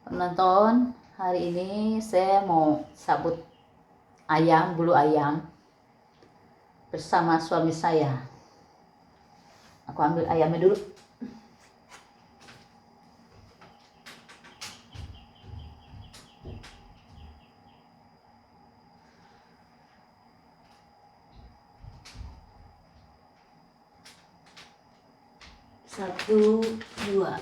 Penonton, hari ini saya mau sabut ayam, bulu ayam bersama suami saya. Aku ambil ayamnya dulu. Satu, dua.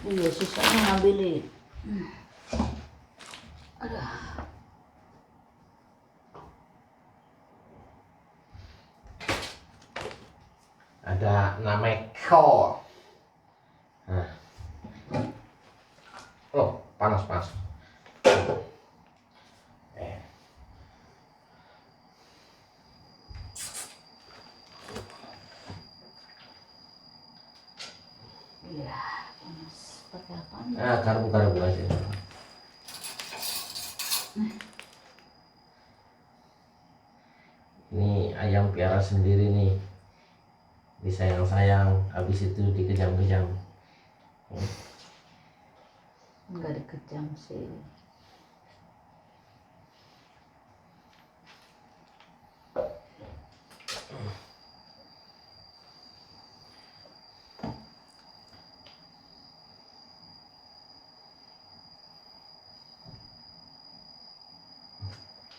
Iya, susahnya ngambilin. Ada nameko. Nah. Oh, panas. Iya, panas. Pakai apa? Karbu aja. Ini ayam piara sendiri nih. Disayang-sayang, habis itu dikejam-kejam. Enggak dikejam sih.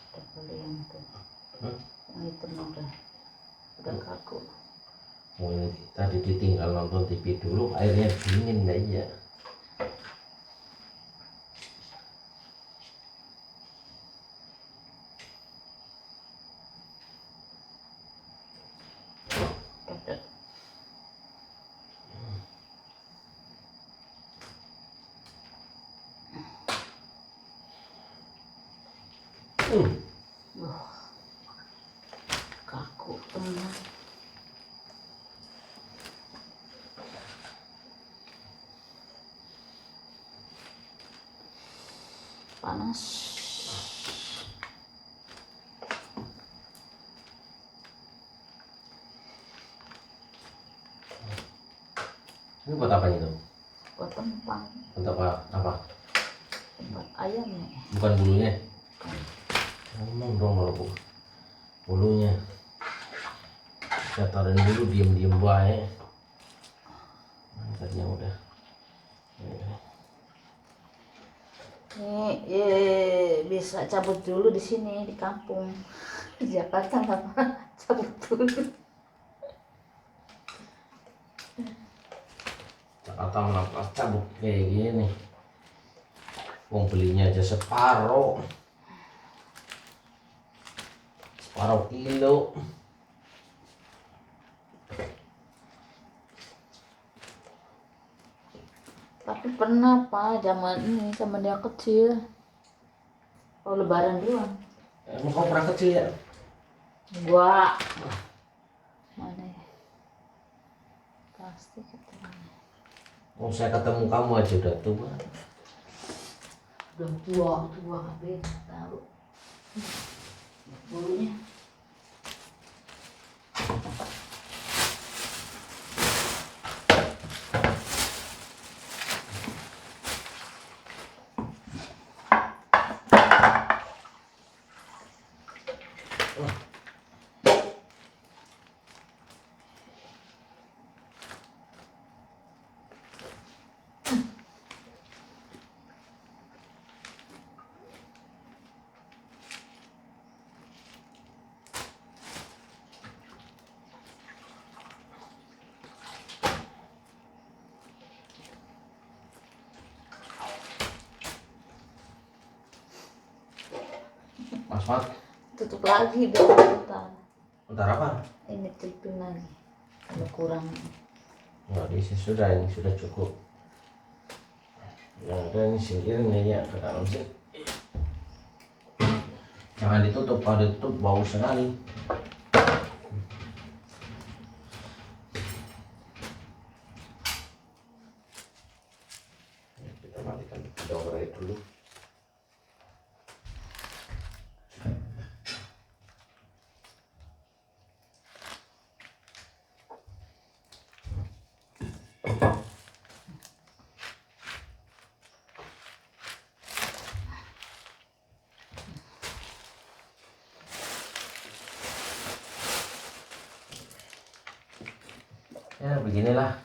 Udah boleh yang itu. Yang itu udah kaku. Oh, ini tadi ditinggal nonton TV dulu, airnya dingin ya iya. Kaku teman. Panas. Ini buat apa itu? Buat tempat. Untuk apa? Tempat ayam nih. Bukan bulunya. Ngomong dong kalau bulunya. Saya taruhin dulu diem baik. Tadinya udah. Ini bisa cabut dulu di sini di kampung. Di Jakarta nggak apa cabut dulu. Jakarta melakukan cabut kayak gini. Wong belinya aja separuh kilo. Tapi pernah Pak, zaman dia kecil. Oh, lebaran duluan. Emang kau pernah kecil ya? Gua mana ya? Plastik katanya. Oh, saya ketemu kamu aja udah tua. Udah tua habis tahu. Bulunya. Mas Mat, Tutup lagi dong. bentar apa? Ini tutupin lagi. Kalau kurang. Nggak bisa, ini sudah cukup. Yang ada ini singkirin ya ke dalam sini. Jangan ditutup, kalau ditutup bau sekali. Kita matikan kompor dulu. Ya beginilah.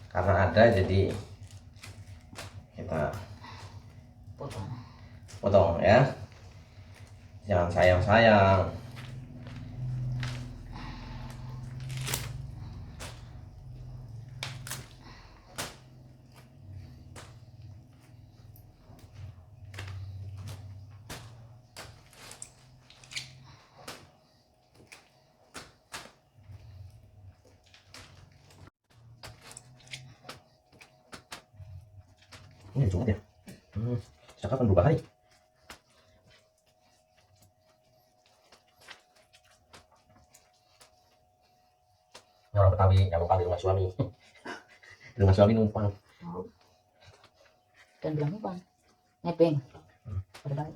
Karena ada jadi kita potong ya, jangan sayang-sayang. Ini cuma ya, sejak kapan berubah hari? Ini orang Betawi yang numpang di rumah suami. Di rumah suami numpang. Oh. Dan bilang numpang nepeng pada baik.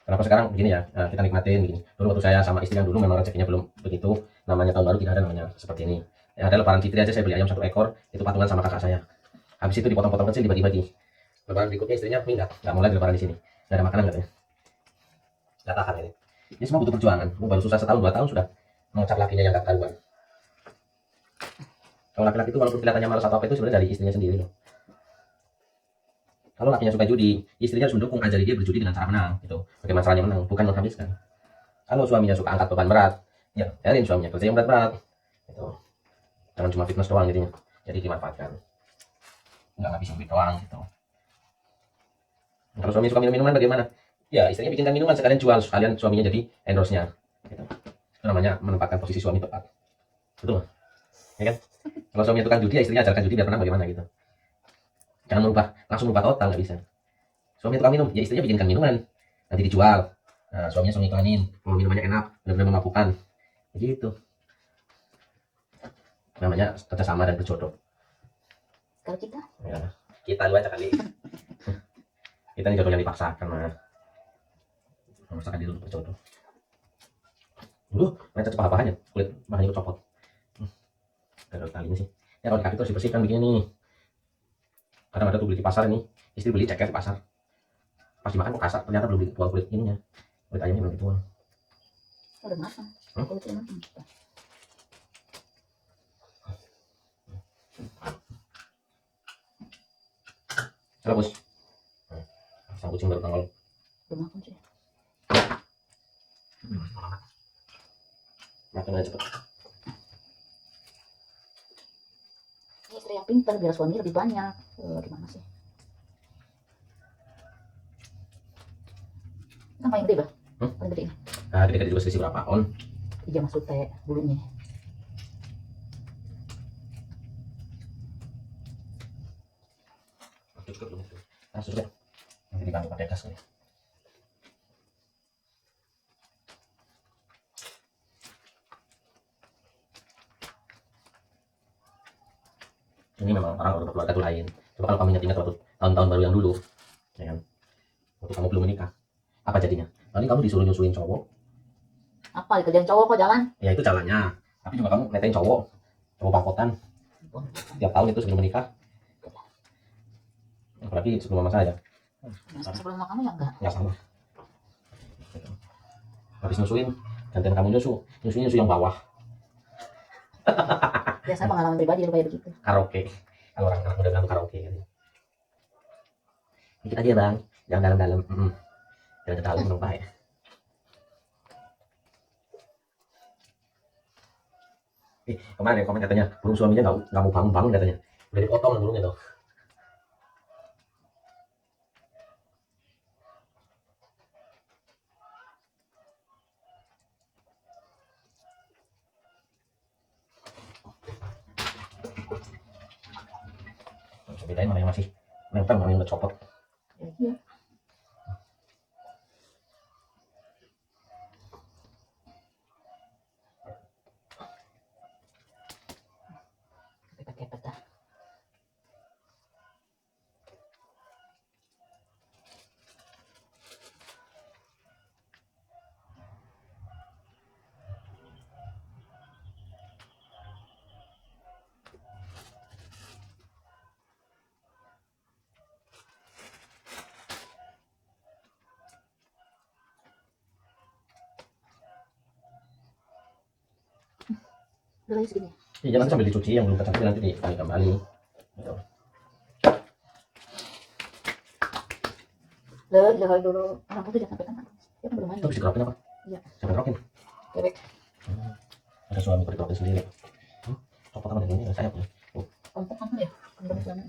Kenapa sekarang begini ya, kita nikmatin begini. Dulu waktu saya sama istri yang dulu memang rezekinya belum begitu, namanya tahun baru tidak ada namanya seperti ini. Ya, ada lebaran fitri aja saya beli ayam 1 ekor, itu patungan sama kakak saya. Habis itu dipotong-potong kecil dibagi-bagi. Lebaran berikutnya istrinya minggat, nggak mau lagi lebaran di sini, nggak ada makanan katanya. Nggak tahan ini. Ini semua butuh perjuangan. Baru susah setahun 2 tahun sudah mengecap lakinya yang nggak karuan. Kalau laki-laki itu walaupun kelihatannya malas atau apa itu sebenarnya dari istrinya sendiri loh. Kalau lakinya suka judi, istrinya harus mendukung, ajari dia berjudi dengan cara menang gitu. Bagaimana caranya menang, bukan menghabiskan. Kalau suaminya suka angkat beban berat, ya biarin suaminya kerja yang berat-berat gitu. Jangan cuma fitness doang jadinya. Jadi dimanfaatkan, nggak ngabisin duit doang gitu. Kalau suami suka minum minuman bagaimana? Ya istrinya bikinkan minuman, sekalian jual, sekalian suaminya jadi endorse-nya gitu. Itu namanya menempatkan posisi suami tepat, betul nggak? Ya kan? Kalau suaminya tukang judi, ya istrinya ajarkan judi biar menang bagaimana gitu. Jangan langsung merubah total, nggak bisa. Suami tukang minum, ya istrinya bikinkan minuman, nanti dijual. Nah, suaminya suami iklanin, mau minumannya enak, benar-benar memabukkan, begitu. Namanya kerjasama dan berjodoh. Kalau kita, Ya, kita dua aja kali. Kita ini jodoh yang dipaksakan mah. Memaksakan diri untuk berjodoh. Lecet paha-pahanya, kulit makanya ikut copot. Gagal kali ini sih. Ya kalau di kaki itu harus dibersihkan begini nih. Kadang ada tuh beli di pasar ini, istri beli ceker di pasar. Pas dimakan kok kasar, ternyata belum dituang kulit ininya. Kulit ayamnya belum dituang. udah matang. Kulitnya matang. Salah bos. Sang kucing baru tanggal. Udah makan sih. Makan aja cepet. Ini istri yang pintar biar suami lebih banyak. Gimana sih? Kan paling gede bah? Paling gede ini. Nah, gede-gede juga selisih berapa on? Iya masuk teh bulunya. Cukup belum itu. Nah, sudah. Nanti dibantu pakai gas nih. Ini memang orang kalau berkeluarga itu lain. Coba kalau kamu ingat-ingat waktu tahun-tahun baru yang dulu, ya kan? Waktu kamu belum menikah, apa jadinya? Paling kamu disuruh nyusuin cowok. Apa kerjaan cowok kok jalan? Ya itu jalannya. Tapi juga kamu netain cowok pangkotan. Tiap tahun itu sebelum menikah. Apalagi sebelum mama saya. Sebelum kamu ya enggak? Ya sama. Habis nyusuin, gantian kamu nyusuin yang bawah. Ya saya pengalaman pribadi kayak begitu. Karaoke. Kalau orang anak muda bilang tuh karaoke gitu. Dikit aja bang, jangan dalam-dalam. Jangan terlalu menumpah ya. Kemarin komen katanya burung suaminya nggak mau bangun katanya. Udah dipotong burungnya tuh. Bedain mana yang masih nempel, mana yang udah copot. Iya. Udah lagi segini. Iya, jangan sambil dicuci yang belum kecampur nanti ditarik kembali. Gitu. Lehal dulu. Rambut tuh jangan sampai kena. Ya kan belum mandi. Itu bisa dikerokin apa? Iya. Siapa yang kerokin? Bebek. Ada suami kok dikerokin sendiri. Copot sama ini sayap nih. Kompok apa ya? Kompok selama.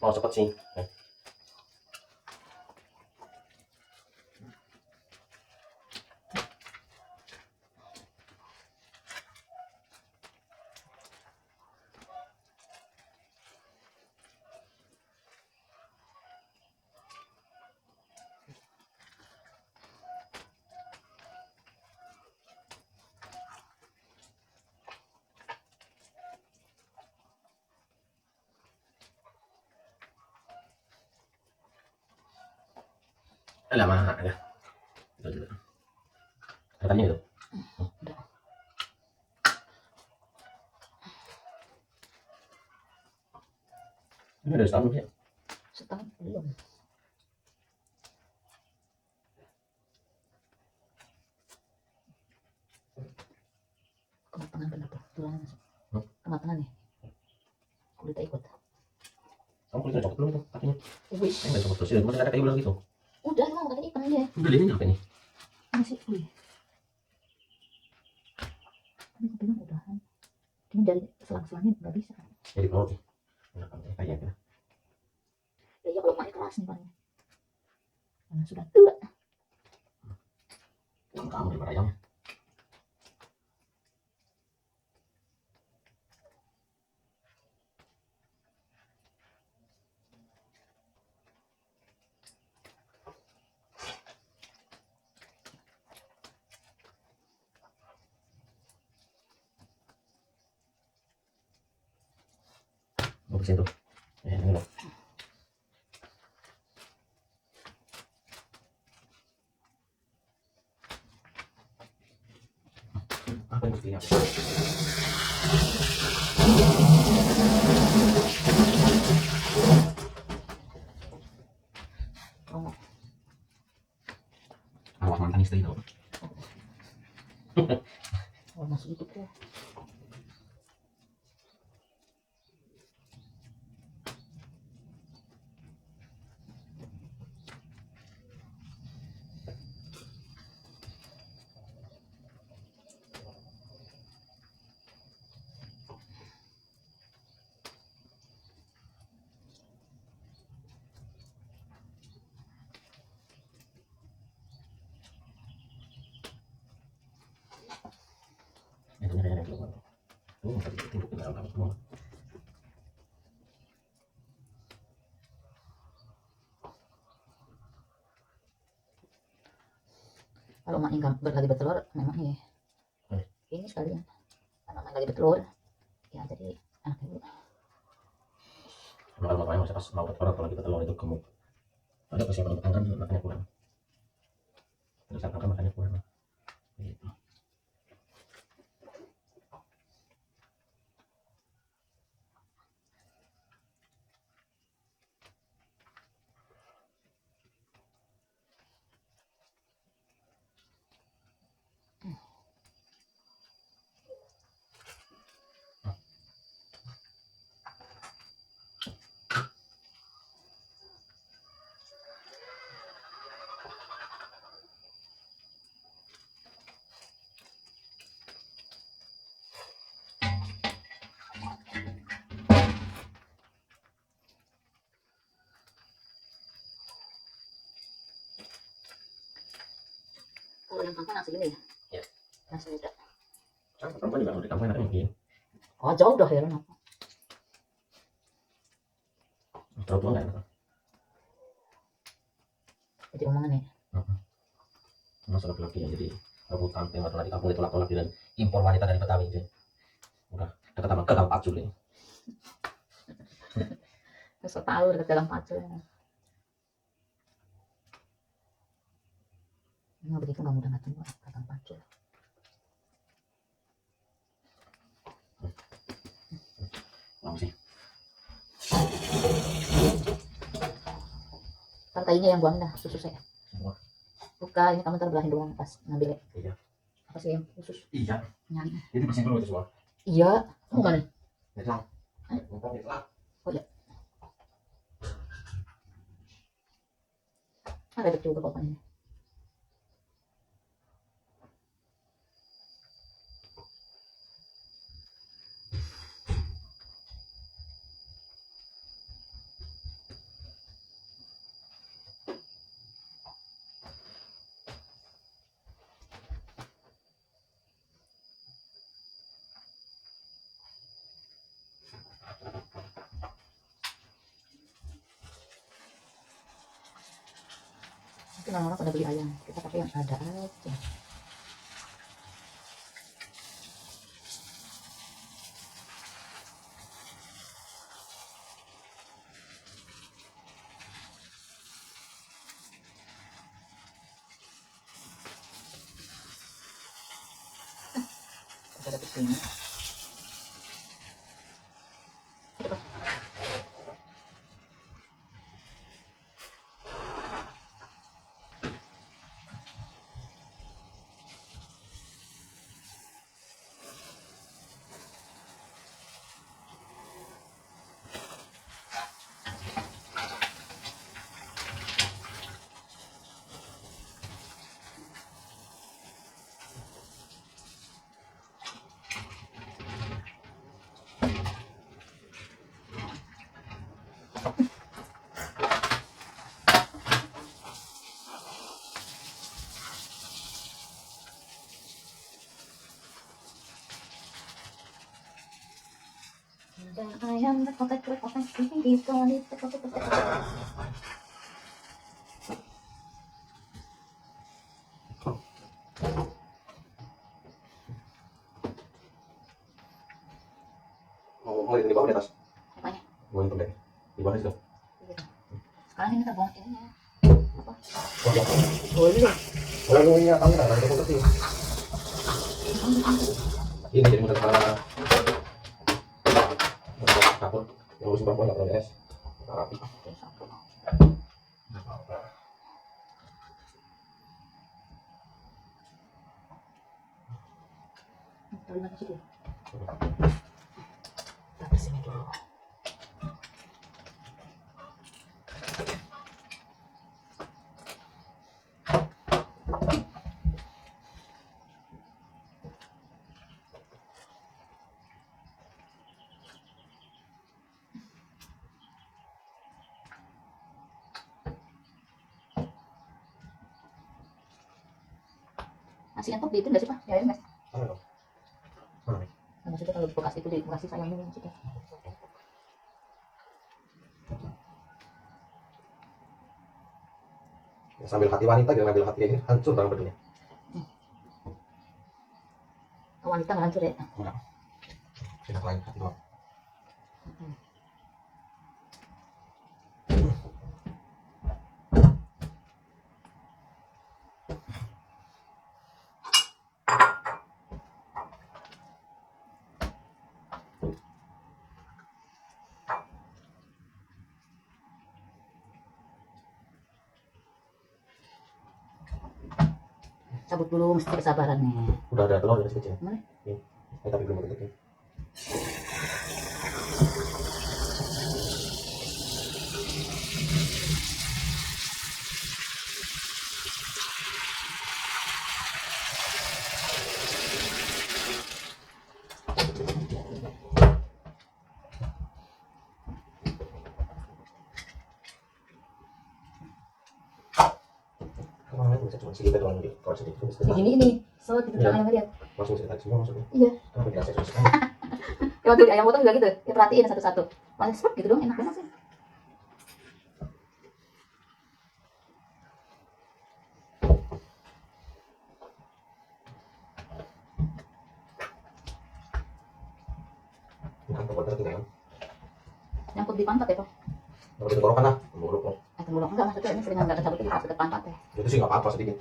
Mau cepet sih. Lama ya. Itu. Katanya itu. Udah. Ini udah setahun ya. Setengah belum. Kematangan kenapa? Tulangnya masuk. Kematangan nih. Kulitnya ikut. Kamu kulitnya copot belum tuh kakinya? Wih. Enggak copot terus ya, masih ada kayu bilang gitu. Udah emang katanya hitam dia. Udah ini apa ini? Masih. Wih. Ini aku bilang udahan. Ini dari selang-selangnya nggak bisa. Jadi kalau enak kan kayak gitu. Ya iya kalau main keras nih paling. Karena sudah tua. Yang kamu daripada ayam. Bersihin tuh. Ini loh. Apa yang mestinya? Oh, Arwah mantan istri tuh. oh masuk itu ya. Itu nyari belum. Tuh, tadi timbuk ke dalam semua. Kalau mak ingkang lagi bertelur memang ya. Ini sekalian. Karena mak lagi bertelur. Ya jadi anak ibu. Kalau bapaknya masih pas mau bertelur kalau kita telur itu gemuk. Ada persiapan untuk angkat makanya kurang. Terus angkat makanya kurang. Gitu. Kalau yang kampung nasi ini ya? Ya. Nasi muda. Sama perempuan juga di kampung enaknya mungkin. Oh jauh dah heran aku. Terlalu tua nggak enak. Jadi omongan ya. Masa laki-laki ya jadi rebutan tema di kampung itu laki-laki dan impor wanita dari Betawi itu. Udah dekat sama Gang Pacul ini. So tahu dekat dalam pacul. Nggak begitu nggak mudah datang datang pacul. Mau sih. Partainya yang buang dah susu saya. Semua. Bukan ini kamu terbelahin dulu pas ngambil. Iya. kasih yang khusus. Iya. Nyanyi. Itu bersih dulu itu semua. Iya. Kamu mana? Netral. Eh? Netral. Oh ya. Ada betul pokoknya. Mungkin orang-orang pada beli ayam, kita pakai yang ada aja. Ada di sini. Ada ayam berkotak ini gitu. Mau di bawah di atas. Apanya? Mau itu deh. Di bawah itu. Sekarang ini terbuang ininya. Apa? Wah, ya. Boleh. Kalau ini ya kamera ada foto sih. Ini jadi mudah salah. Kapur. Yang urusin perempuan nggak pernah es. Rapi. Taruh mana situ? Kita bersihin dulu. Nasi entok di itu nggak sih Pak? Ya nggak? Mana dong? Mana nih? Nah, maksudnya kalau bekas itu dikasih sayang dulu maksudnya. Ya, sambil hati wanita jangan ambil hati ini hancur barang bedulnya. Wanita nggak hancur ya? Enggak. Tidak lain hati doang. Cabut dulu mesti kesabaran nih. Udah ada telur dari kecil. Mana? Ini. Tapi belum bentuknya. Kemarin bisa cuma sedikit doang di kalau sedikit itu bisa. Ini. So, itu Iya. jangan lihat. Langsung bisa tarik semua maksudnya. Iya. Kenapa tidak saya sekali? Ya waktu di ayam potong juga gitu. Ya perhatiin satu-satu. Paling spot gitu dong, enak banget sih. Nah, tempat tinggal. Nyangkut di pantat ya Pak? Kalau di tenggorokan lah, tenggorok loh. Tenggorok enggak maksudnya ini sering nggak cabut itu pas ke pantat ya. Itu sih nggak apa-apa sedikit.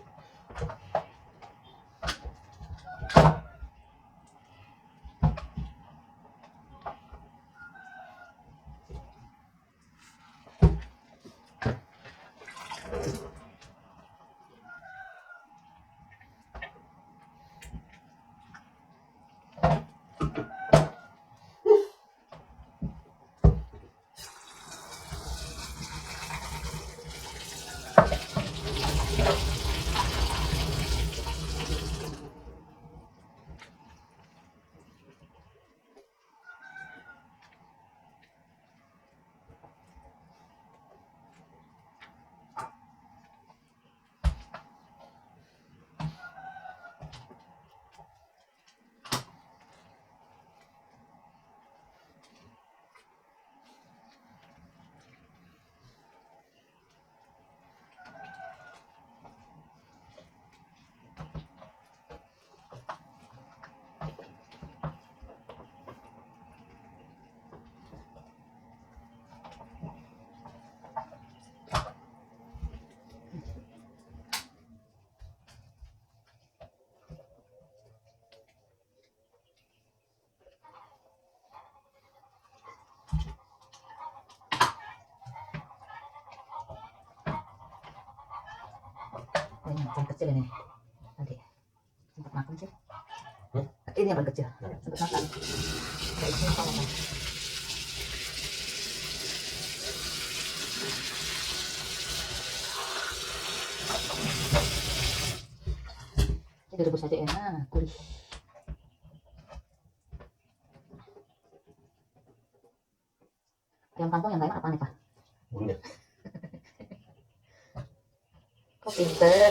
Oh, ini yang kecil ini. Tadi sempat makan sih. Hmm? Ini yang paling kecil. Sempat makan. Kayak ini sama kan. Ini direbus aja enak, gurih. Ayam kampung yang gak enak apa nih, Pak? Bulunya. Kok pinter?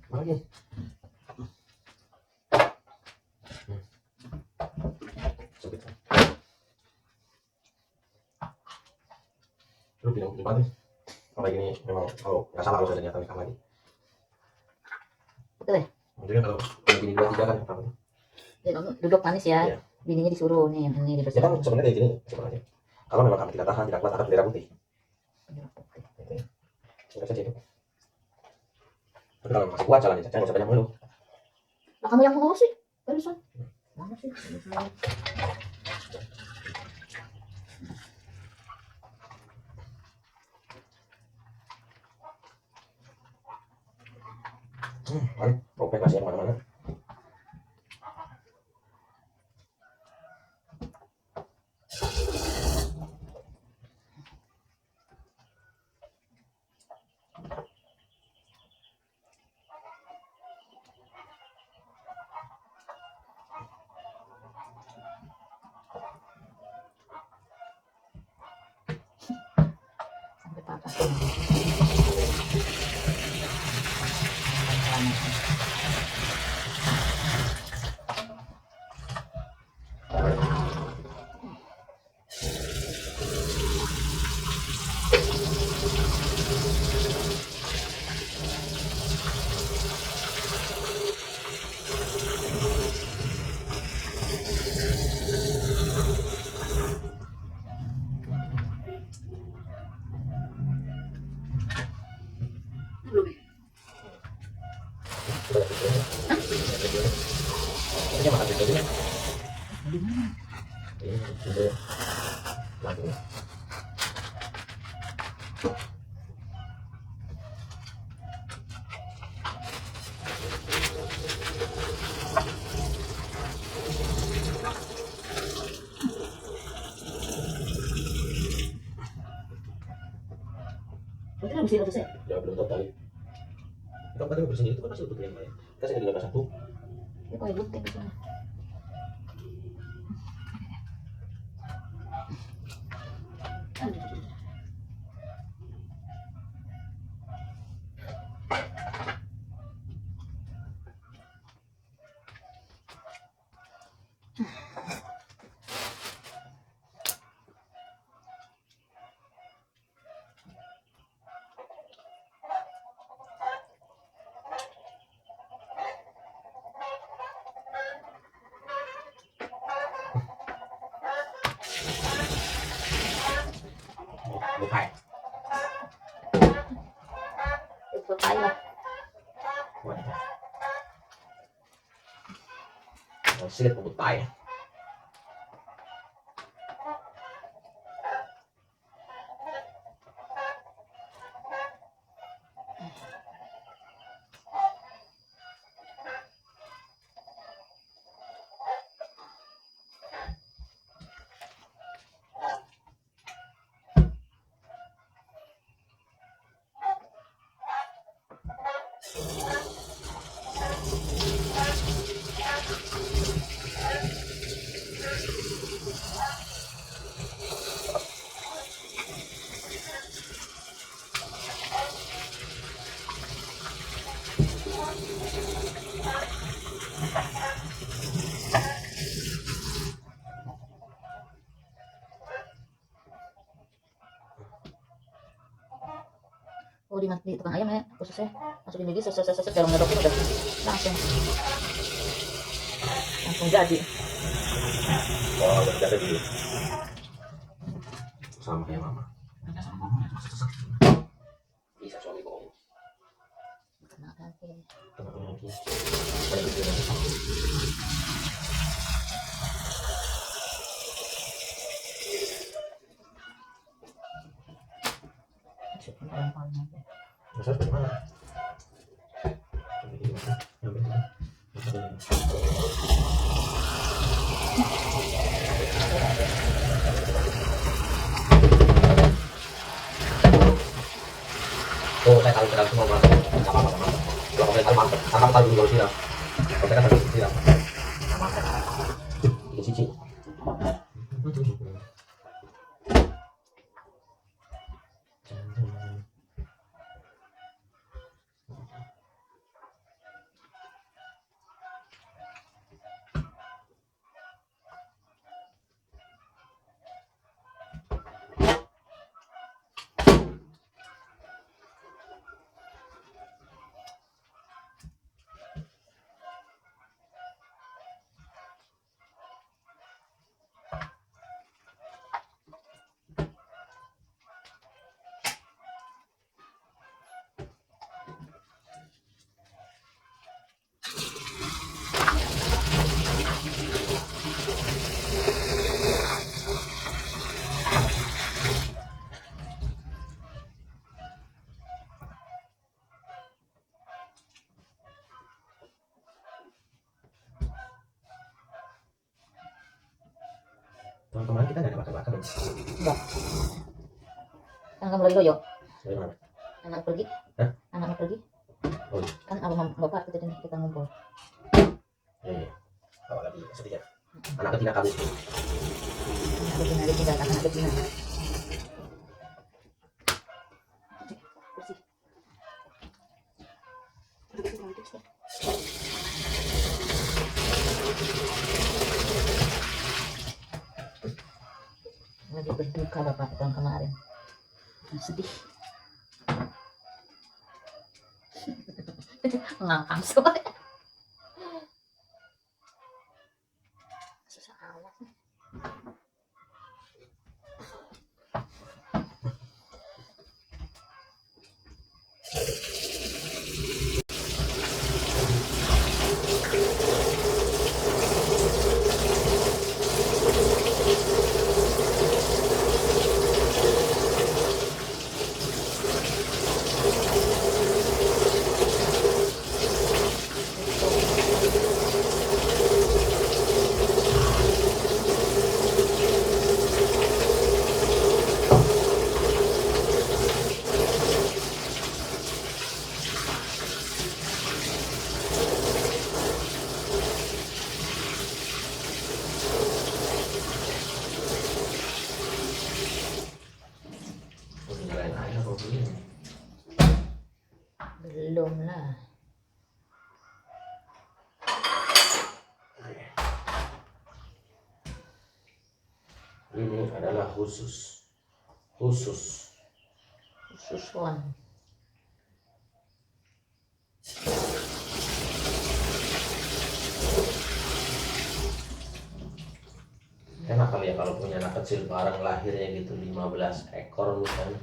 Lagi. Sempit. Lu bilang di depan nih. Kalau gini memang kalau nggak salah kalau saya ternyata nikah lagi. Betul ya? Maksudnya kalau gini 2 3 kan apa? Ya, kamu duduk manis ya. Iya. Bininya disuruh nih, ini Ya dibersihin. kan sebenarnya kayak gini sebenarnya. Kalau memang kami tidak tahan, tidak kuat, ada bendera putih. Bendera putih. Gitu ya. Sudah saja itu. Tapi kalau masih kuat jalannya, jangan usah banyak ngeluh. Lah kamu yang ngurus sih, barusan. Mana sih? Kan, robek masih kemana-mana. Sampai patah. Belum ya? Ini makan gitu ya. Di mana? Ini gitu ya. Langsung. Berarti lu mesti selesai. Ya belum total. Kalau kata bersih itu kan masih utuh yang lain. Kasih ke 1. Ini kayak gunting di sana. Bukai. Selesai lah. Silit bukai. Oh, di tukang ayam ya, khususnya masukin lidi seset dalam ngedokin udah langsung jadi. Oh, udah ada di sama kayak mama. Bisa suami bohong. Kena lagi. Kenapa lagi? Ada Orang-orang aja. Besar gimana? Oh, saya tahu sedang semua mas. Nggak apa-apa mas. Kalau saya tahu mantep, saya tahu dulu kalau siram. Kalau saya kan harus siram. Tiga sisi. Teman-teman kita nggak ada makan-makan dong. Enggak. Kan kamu lagi loyo. Bagaimana? Anak pergi. Hah? Anaknya pergi. Oh iya. Kan abang bapak kita ngumpul. Iya. Bawa lagi sedikit. Anak betina kabur. Anak betina tinggal anak betina. Bersih. Lagi berduka bapak tahun kemarin. Sedih. Ngangkang semua. Susah amat. Nyalain air apa belum? Belum lah. Ini adalah khusus Susuan. enak kali ya kalau punya anak kecil bareng lahirnya gitu 15 ekor misalnya.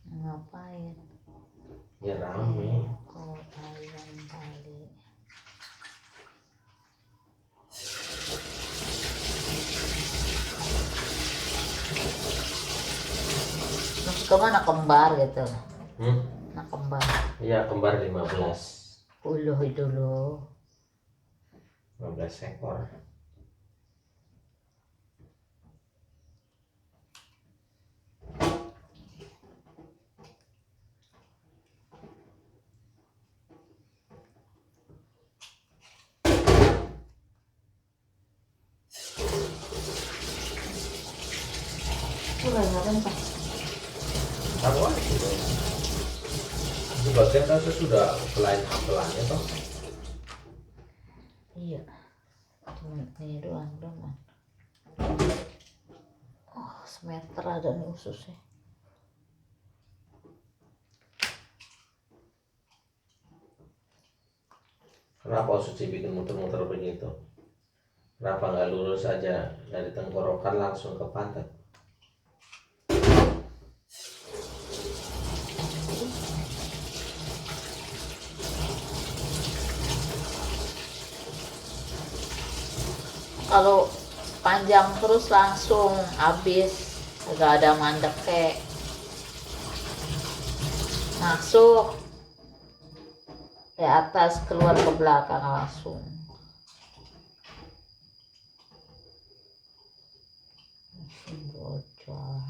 Ngapain? Ya rame. Kok ayam kali. Maksud kamu anak kembar gitu? Anak kembar. Iya, kembar 15 Puluh itu loh. 15 ekor. Ngapain Pak? Tahu aja gitu. Sebagian kan sudah selain ampelannya toh. Iya. Cuma ini doang. Oh, semeter ada nih ususnya. Kenapa Suci bikin muter-muter begitu? Kenapa nggak lurus saja dari tenggorokan langsung ke pantat? Kalau panjang terus langsung habis, nggak ada mandek kayak masuk ke atas, keluar ke belakang langsung. Bocor.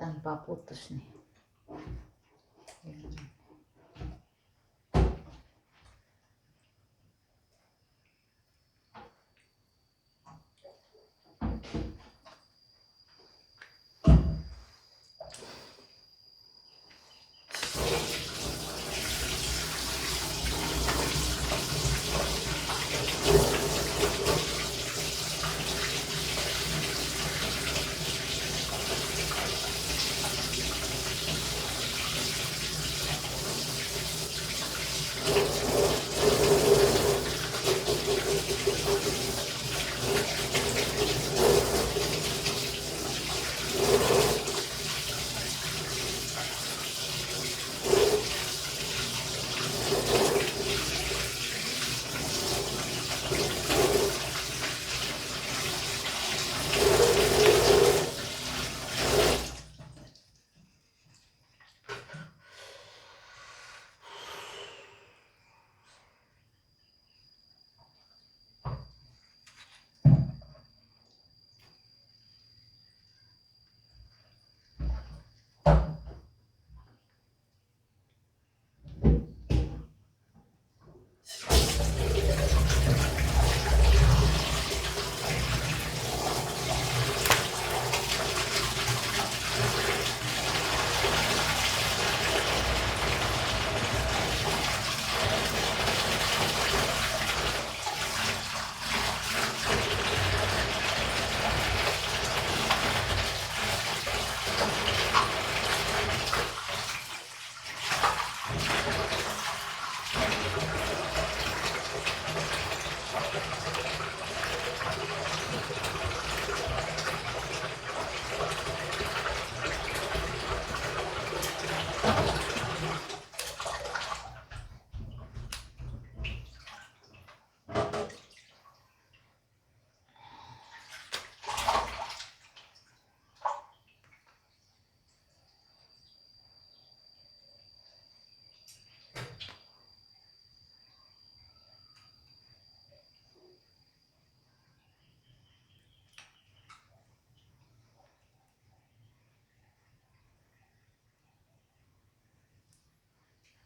Tanpa putus nih.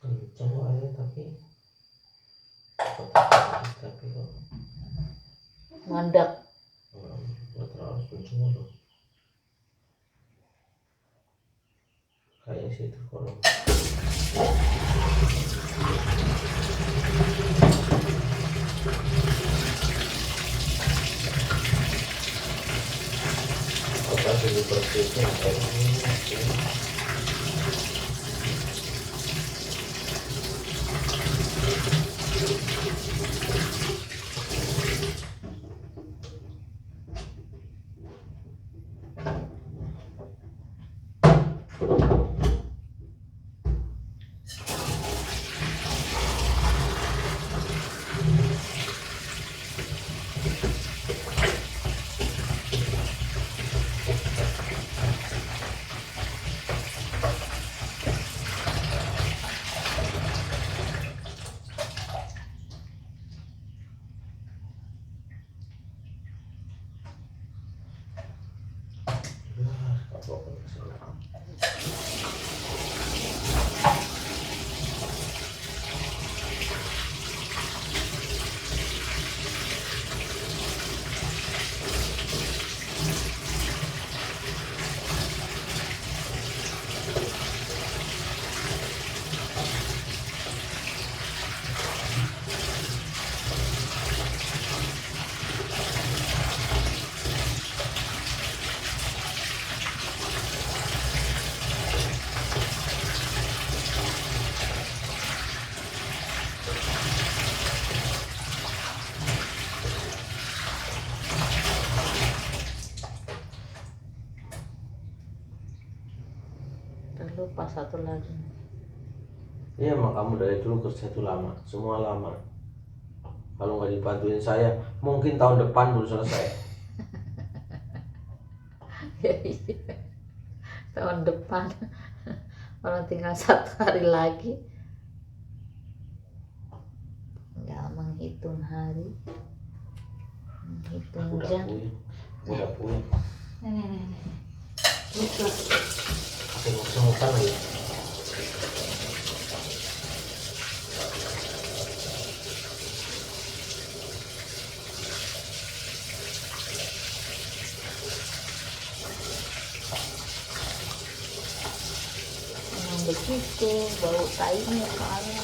Kenceng aja tapi kok Mandak. nggak terlalu kenceng loh. Kayak situ kalau apa sih seperti itu lupa satu lagi. Iya, emang kamu dari dulu kerja itu lama, semua lama. Kalau nggak dibantuin saya, mungkin tahun depan baru selesai. Tahun depan orang tinggal 1 hari lagi, nggak menghitung hari, menghitung Udah jam. puyeng, udah puyeng. Nih. Lupa. Pakai musuh-musuhan lagi. Emang begitu bau tainya soalnya.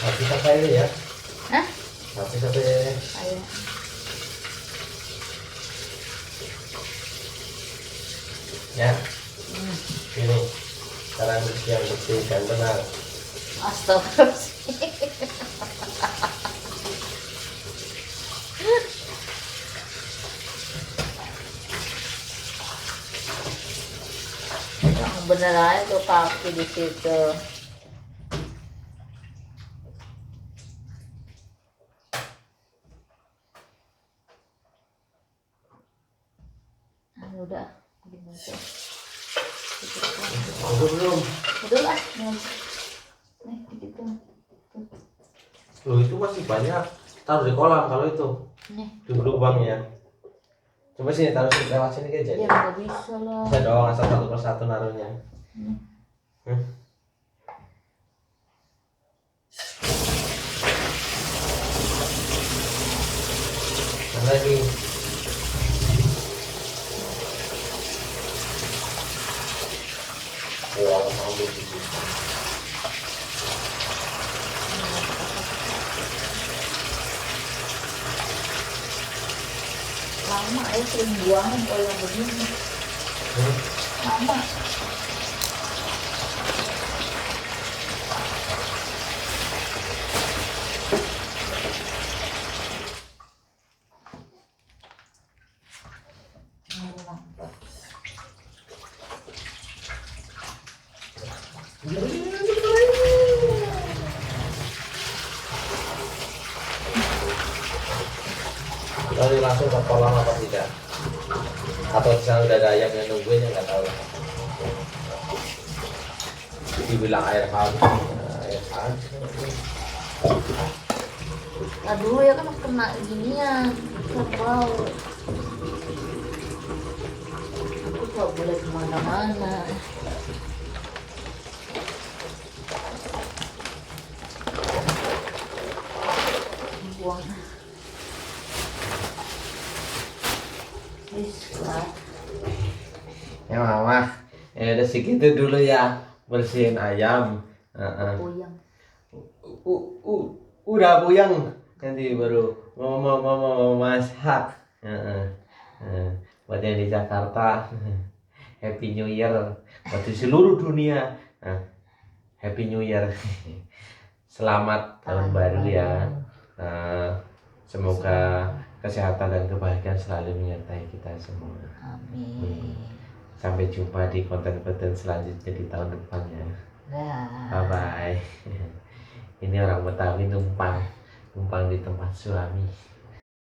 Habis apa ini ya? Hah? Habis apa? Ayo. Ya, ini cara yang bersih dan benar. Astagfirullahaladzim. Yang bener aja tuh kaki di situ. Udah, gimana tuh? Udah belum? Udah lah, nih gitu. Loh, itu masih banyak. Taruh di kolam kalau itu. Nih, Di lubangnya. Coba sini taruh sini, lewat sini aja. ya nggak bisa lah. Bisa dong, asal satu persatu naruhnya. Nih. Mana lagi? Wah, mau begitu. Lama ya sering buangan kalau yang begini. Lama. Lalu langsung ke kolam apa tidak? Atau di sana udah ada ayam yang nungguin yang nggak tahu. Dibilang air hangat, air hangat. Nah dulu ya kan kena ginian, kan bau. Aku gak boleh kemana-mana. Buang. Bismillah. Ya mama, ya udah segitu dulu ya bersihin ayam. Puyeng. Udah puyeng, nanti baru mau masak. Buat yang di Jakarta, Happy New Year buat di seluruh dunia. Happy New Year, selamat tahun baru ya. Semoga kesehatan dan kebahagiaan selalu menyertai kita semua. Amin. Sampai jumpa di konten-konten selanjutnya di tahun depan ya. Dah. Bye bye. Ini orang Betawi numpang di tempat suami.